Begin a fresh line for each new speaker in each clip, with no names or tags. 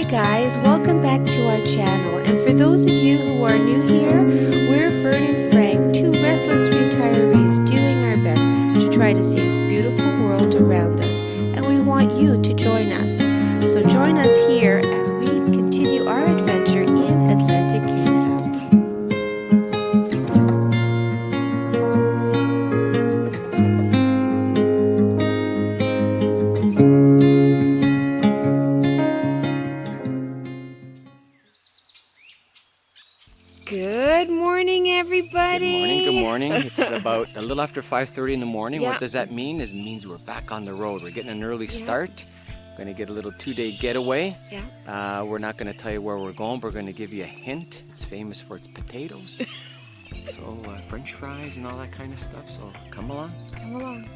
guys, welcome back to our channel, and for those of you who are new here, we're Fern and Frank, two restless retirees doing our best to try to see this beautiful world around us, and we want you to join us. So join us here as we continue our adventure in Atlantic Canada. Good morning, everybody.
Good morning. It's about a little after 5:30 in the morning.
Yeah.
What does that mean? It means we're back on the road. We're getting an early start. Going to get a little 2-day getaway.
Yeah.
We're not going to tell you where we're going. We're going to give you a hint. It's famous for its potatoes. So French fries and all that kind of stuff. So come along.
Come along.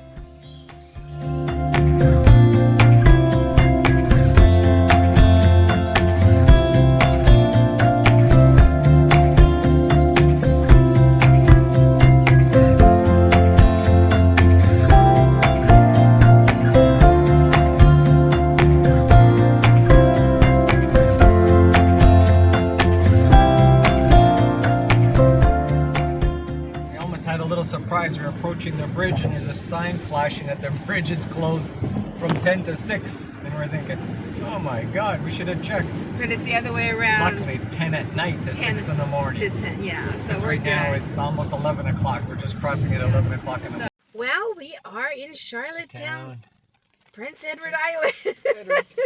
Surprise, we're approaching the bridge and there's a sign flashing that the bridge is closed from 10 to 6, and we're thinking, oh my god, we should have checked.
But it's the other way around.
Luckily it's 10 at night to 6 in the morning.
Yeah, so we're
right
good. Now
it's almost 11 o'clock. We're just crossing at 11 o'clock in the morning.
Well, we are in Charlottetown, Prince Edward Island.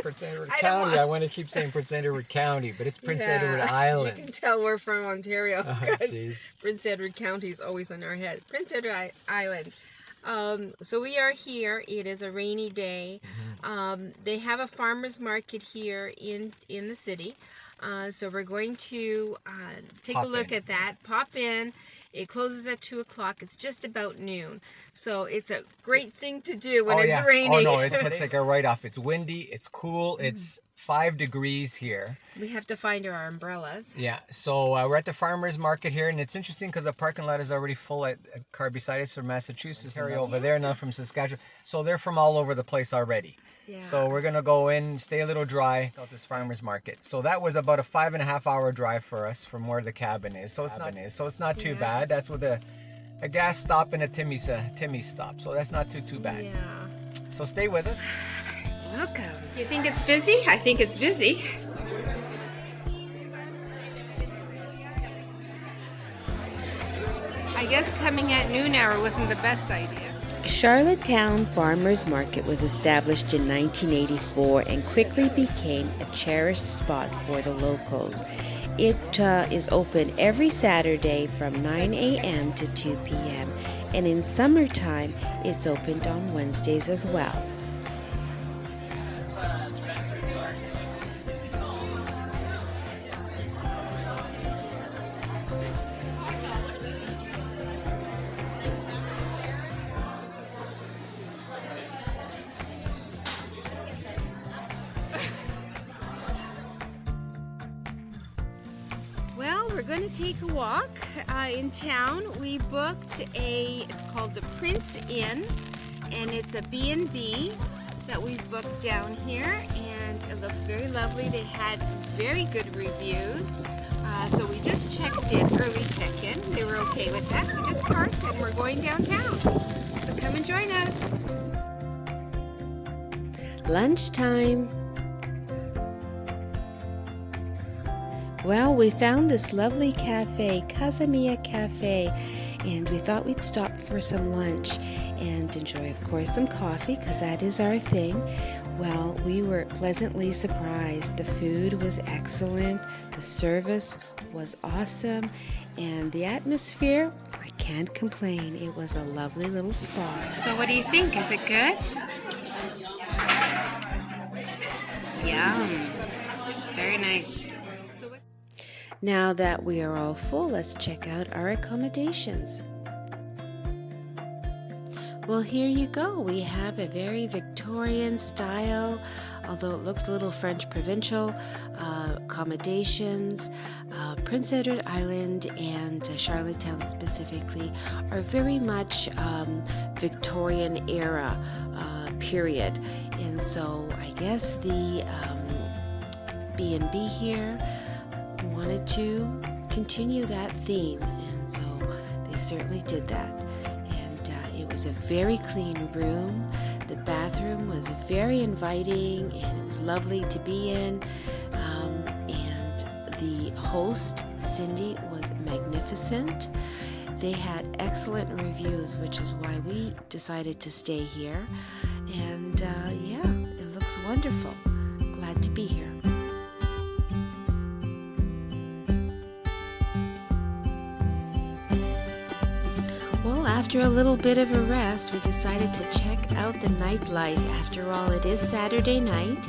Prince Edward County. I want to keep saying Prince Edward County, but it's Prince Edward Island.
You can tell we're from Ontario because
jeez.
Prince Edward County is always on our head. Prince Edward Island. So we are here. It is a rainy day. They have a farmer's market here in the city. So we're going to take a look at that. Pop in. It closes at 2 o'clock. It's just about noon. So it's a great thing to do when it's raining.
Oh, no, it's like a write-off. It's windy. It's cool. It's 5 degrees here.
We have to find our umbrellas.
Yeah, so we're at the farmer's market here, and it's interesting because the parking lot is already full. A car beside us from Massachusetts, Harry over there, none from Saskatchewan. So they're from all over the place already.
Yeah.
So we're going to go in, stay a little dry at this farmer's market. So that was about a 5.5-hour drive for us from where the cabin is. So it's not too bad. That's with a gas stop and a Timmy's stop. So that's not too bad.
Yeah.
So stay with us.
Welcome. You think it's busy? I think it's busy. I guess coming at noon hour wasn't the best idea.
Charlottetown Farmers Market was established in 1984 and quickly became a cherished spot for the locals. It is open every Saturday from 9 a.m. to 2 p.m. and in summertime it's opened on Wednesdays as well.
Well, we're going to take a walk in town. We booked it's called the Prince Inn, and it's a B&B that we've booked down here, and it looks very lovely. They had very good reviews, so we just checked in, early check-in. They were okay with that. We just parked and we're going downtown. So come and join us.
Lunchtime. Well, we found this lovely cafe, Casa Mia Café, and we thought we'd stop for some lunch and enjoy, of course, some coffee, because that is our thing. Well, we were pleasantly surprised. The food was excellent, the service was awesome, and the atmosphere, I can't complain. It was a lovely little spot.
So what do you think? Is it good? Yum. Very nice.
Now that we are all full, let's check out our accommodations. Well, here you go. We have a very Victorian style, although it looks a little French provincial, accommodations. Prince Edward Island and Charlottetown specifically are very much Victorian era period, and so I guess the B&B here wanted to continue that theme, and so they certainly did that. And it was a very clean room. The bathroom was very inviting, and it was lovely to be in. And the host, Cindy, was magnificent. They had excellent reviews, which is why we decided to stay here. And yeah, it looks wonderful. Glad to be here. Well, after a little bit of a rest, we decided to check out the nightlife. After all, it is Saturday night.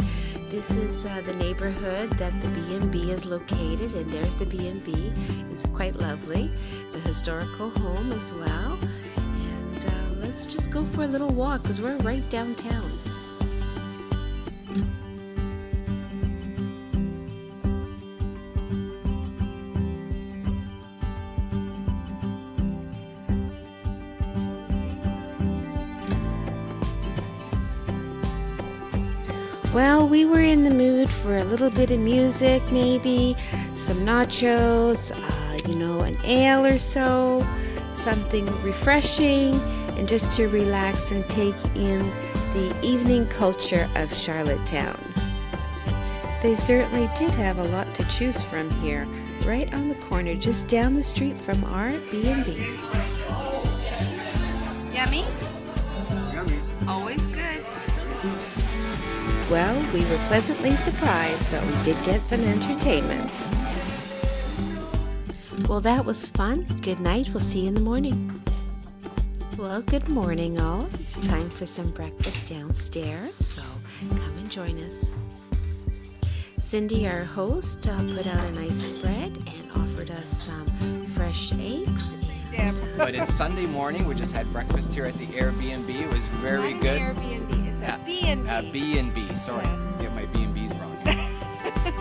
This is the neighborhood that the B&B is located, and there's the B&B. It's quite lovely. It's a historical home as well. And let's just go for a little walk because we're right downtown. Well, we were in the mood for a little bit of music, maybe some nachos, an ale or so, something refreshing, and just to relax and take in the evening culture of Charlottetown. They certainly did have a lot to choose from here, right on the corner, just down the street from our B&B.
Yummy? Yummy. Always good.
Well, we were pleasantly surprised, but we did get some entertainment. Well, that was fun. Good night. We'll see you in the morning. Well, good morning, all. It's time for some breakfast downstairs, so come and join us. Cindy, our host, put out a nice spread and offered us some fresh eggs.
But it's Sunday morning. We just had breakfast here at the Airbnb. It was very good.
Airbnb. It's a B&B.
B&B. Sorry,
Yes.
get my B&Bs wrong.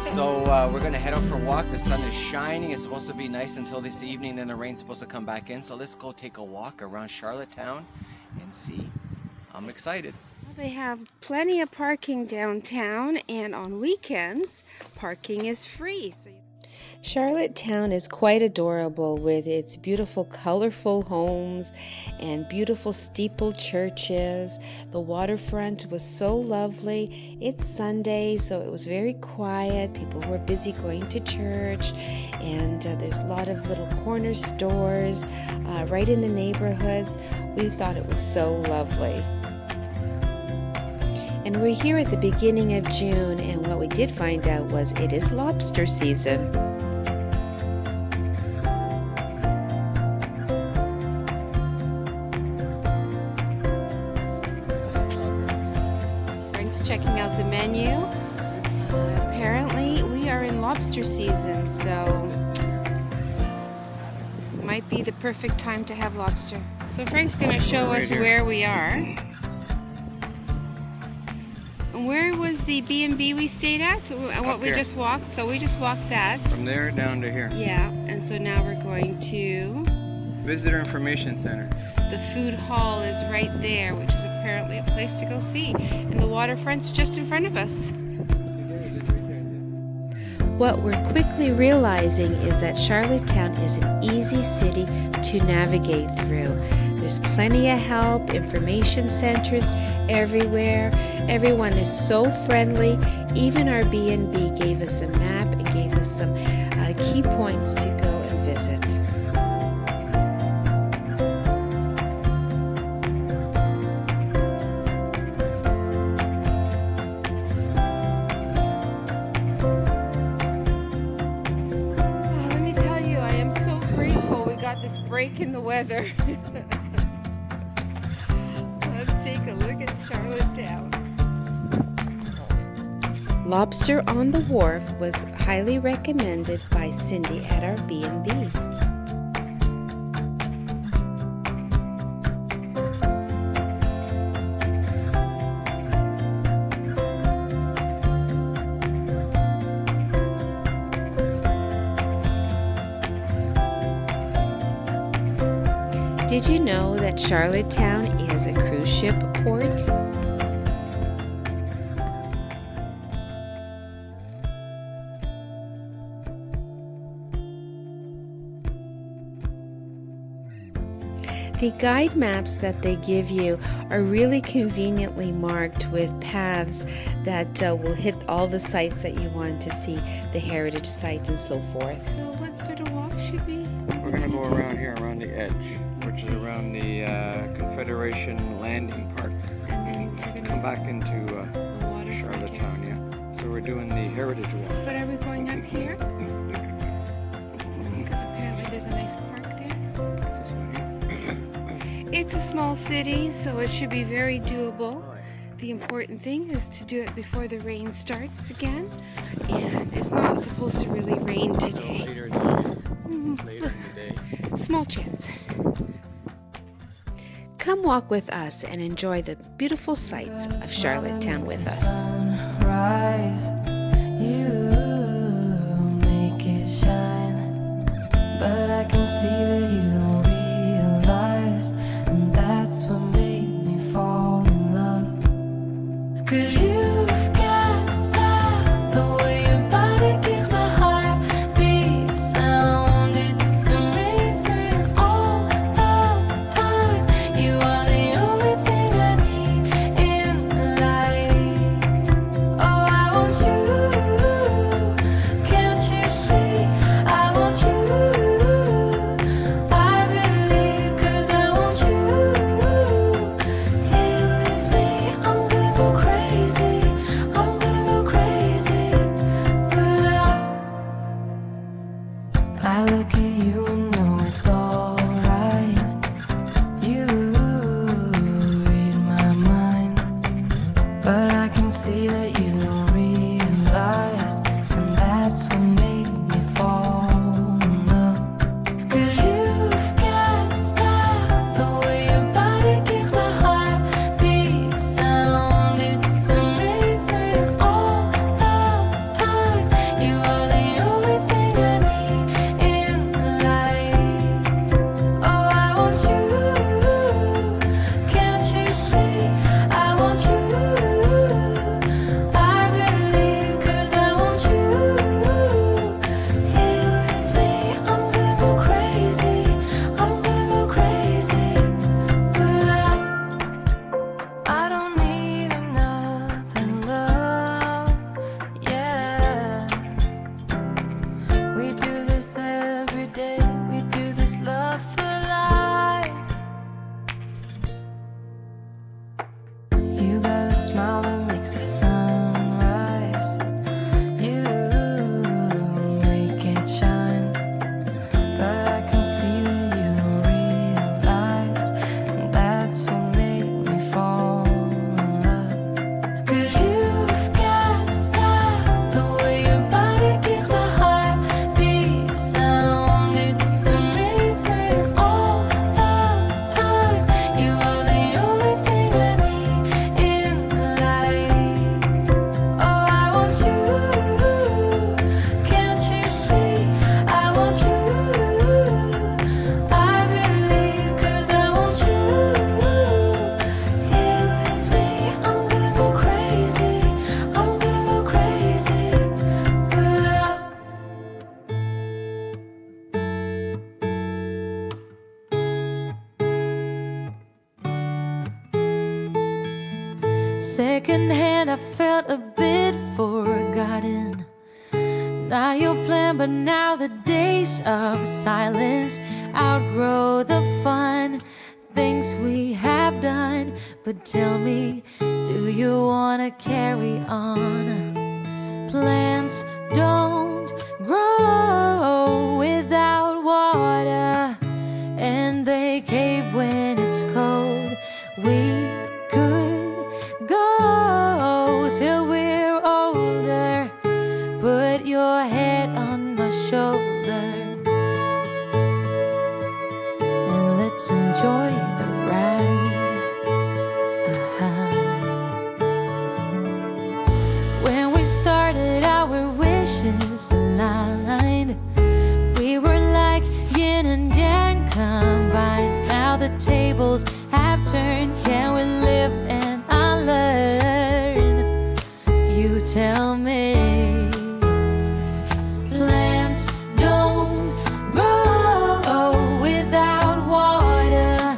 So we're going to head out for a walk. The sun is shining. It's supposed to be nice until this evening. Then the rain's supposed to come back in. So let's go take a walk around Charlottetown and see. I'm excited.
They have plenty of parking downtown, and on weekends, parking is free.
Charlottetown is quite adorable with its beautiful, colorful homes and beautiful steepled churches. The waterfront was so lovely. It's Sunday, so it was very quiet. People were busy going to church, and there's a lot of little corner stores right in the neighborhoods. We thought it was so lovely. And we're here at the beginning of June, and what we did find out was it is lobster season.
Frank's checking out the menu. Apparently, we are in lobster season, so might be the perfect time to have lobster. So Frank's going to show us where we are. Where was the B&B we stayed at? And what we just walked? So we just walked that.
From there down to here.
Yeah, and so now we're going to...
Visitor Information Center.
The food hall is right there, which is apparently a place to go see. And the waterfront's just in front of us.
What we're quickly realizing is that Charlottetown is an easy city to navigate through. There's plenty of help, information centers everywhere. Everyone is so friendly. Even our B&B gave us a map and gave us some key points to go and visit.
Let me tell you, I am so grateful we got this break in the weather. Let's take a look at Charlottetown.
Lobster on the Wharf was highly recommended by Cindy at our B&B. Did you know that Charlottetown is a cruise ship port? The guide maps that they give you are really conveniently marked with paths that will hit all the sites that you want to see, the heritage sites and so forth. So what sort of walk should we?
We're going to go around here, around the edge, which is around the Confederation Landing Park.
And then we're going to
come back into
the water
Charlottetown, yeah. So we're doing the heritage walk.
But are we going up here? Because apparently there's a nice park there.
It's this one here.
It's a small city, so it should be very doable. The important thing is to do it before the rain starts again. And it's not supposed to really rain today.
Later in the day.
Small chance. Come walk with us and enjoy the beautiful sights of Charlottetown with us.
Sunrise, you make it shine, but I can see that you don't realize, and that's what made me fall in love. 'Cause you've got style, the way your body keeps my heart beat sound. It's amazing all the time. You are the only thing I need in life. Oh, I want you. Can't you see? I want you. I believe 'cause I want you here with me. I'm gonna go crazy. I'm gonna go crazy for love. I look at you and know it's alright. You read my mind, but I can see that you don't realize, and that's what made me fall in love. 'Cause you've got style, the way your body keeps my heart beat sound. It's amazing all the time. You are the only thing I need in life. Oh, I want you. Can't you see? I want you. I believe 'cause I want you here with me. I'm gonna go crazy. I'm gonna go crazy for love. I don't need another love. Yeah. We do this every day. We do this love for life. You got a smile that makes the sun rise. You make it shine, but I can see that you don't realize, and that's what made me fall in love. 'Cause you've got style, the way your body keeps my heart beat sound. It's amazing all the time. You are the only thing I need in life. Oh, I want you. Can't you see? I want you. I believe 'cause I want you here with me. I'm gonna go crazy. I'm gonna go crazy for love. Secondhand, I felt a bit forgotten. Not your plan, but now the days of silence outgrow the fun things we have done. But tell me, do you wanna carry on? Plants don't grow without water, and they cave when it's cold. We could go till we're older. Put your head on my shoulder, and let's enjoy the ride. When we started, our wishes aligned. We were like yin and yang combined. Now the tables have turned. Can we live and unlearn? You tell me. Plants don't grow without water,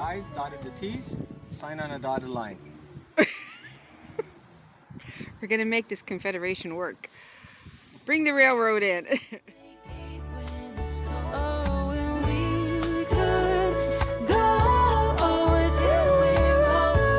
I's, dotted the T's, sign on a dotted line.
We're going to make this confederation work. Bring the railroad in.
Oh, and we could go till we're older.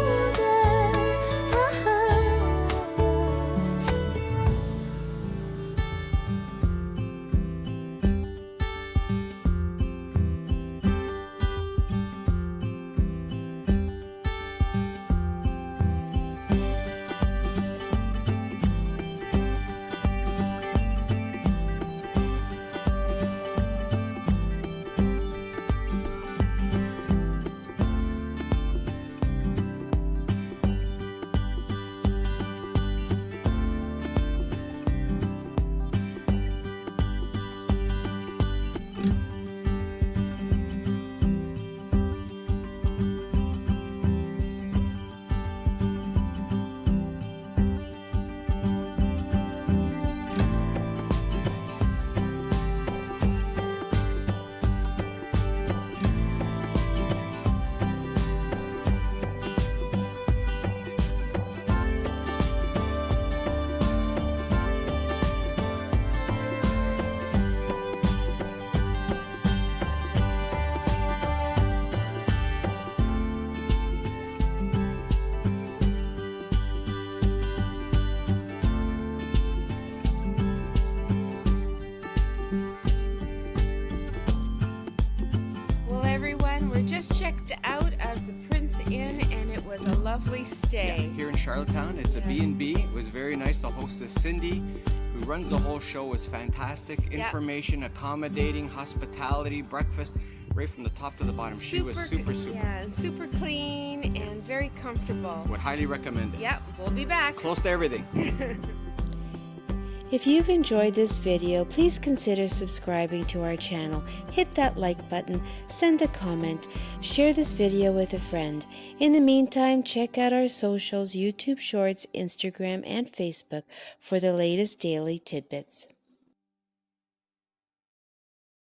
Just checked out of the Prince Inn, and it was a lovely stay.
Yeah, here in Charlottetown, it's a B&B. It was very nice. The hostess, Cindy, who runs the whole show, was fantastic. Information, accommodating, hospitality, breakfast, right from the top to the bottom. She was super.
Yeah, super clean and very comfortable.
Would highly recommend it.
Yep, we'll be back.
Close to everything.
If you've enjoyed this video, please consider subscribing to our channel. Hit that like button, send a comment, share this video with a friend. In the meantime, check out our socials, YouTube Shorts, Instagram, and Facebook for the latest daily tidbits.